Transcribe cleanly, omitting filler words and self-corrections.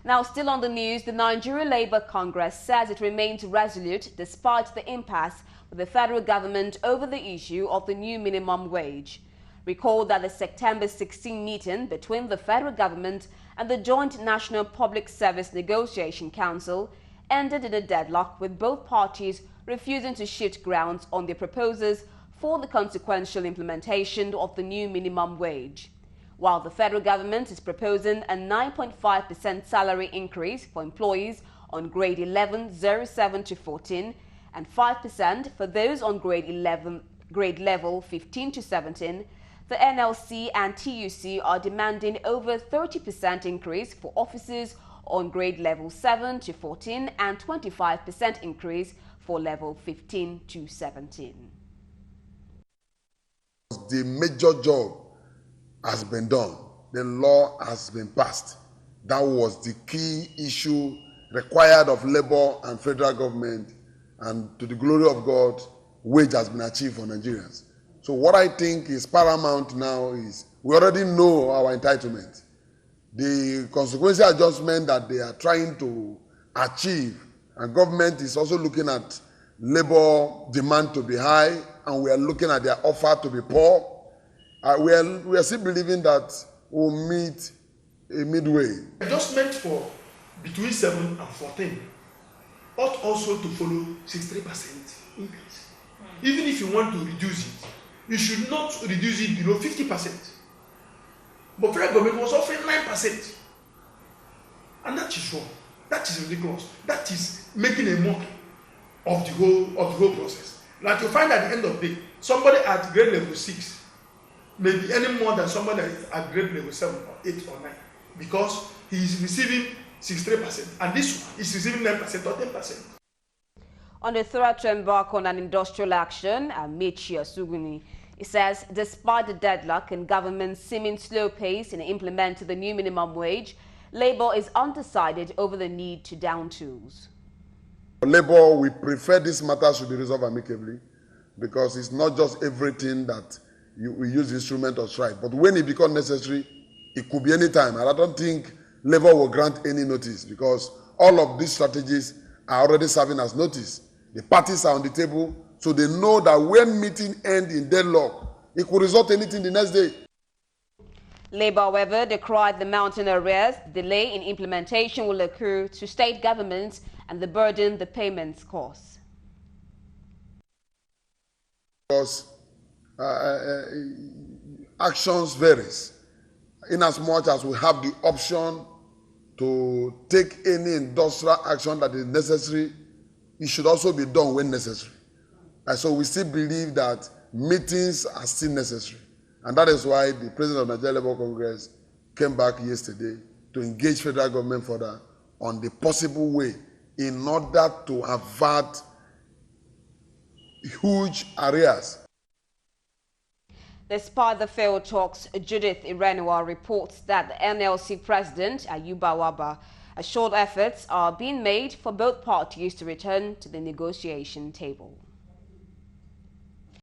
Now, still on the news, the Nigeria Labour Congress says it remains resolute despite the impasse with the federal government over the issue of the new minimum wage. Recall that the September 16 meeting between the federal government and the Joint National Public Service Negotiation Council ended in a deadlock, with both parties refusing to shift grounds on their proposals for the consequential implementation of the new minimum wage. While the federal government is proposing a 9.5% salary increase for employees on grade 11 07 to 14 and 5% for those on grade level 15 to 17, the NLC and TUC are demanding over 30% increase for officers on grade level 7 to 14 and 25% increase for level 15 to 17. The major job has been done. The law has been passed. That was the key issue required of labor and federal government, and to the glory of God, wage has been achieved for Nigerians. So what I think is paramount now is we already know our entitlement. The consequential adjustment that they are trying to achieve, and government is also looking at labor demand to be high, and we are looking at their offer to be poor. We are still believing that we'll meet a midway. Adjustment for between 7 and 14 ought also to follow 63% increase. Even if you want to reduce it, you should not reduce it below 50%. But federal government was offering 9%. And that is wrong. That is ridiculous. That is making a mock of the whole process. Like you find at the end of the day, somebody at grade level 6 may be any more than somebody at grade level 7 or 8 or 9, because he is receiving 63% and this one is receiving 9% or 10%. On the threat to embark on an industrial action, Amici Asuguni, he says despite the deadlock and government's seeming slow pace in implementing the new minimum wage, Labour is undecided over the need to down tools. Labour, we prefer this matter should be resolved amicably, because it's not just everything that we use the instrument of strike, but when it becomes necessary, it could be any time. And I don't think Labour will grant any notice, because all of these strategies are already serving as notice. The parties are on the table, so they know that when meeting ends in deadlock, it could result in anything the next day. Labour, however, decried the mounting arrears. Delay in implementation will accrue to state governments and the burden the payments cost. Because actions varies. In as much as we have the option to take any industrial action that is necessary, it should also be done when necessary. And so we still believe that meetings are still necessary. And that is why the President of the Nigeria Labour Congress came back yesterday to engage federal government further on the possible way in order to avert huge arrears. Despite the failed talks, Judith Irenua reports that the NLC President, Ayuba Waba, assured efforts are being made for both parties to return to the negotiation table.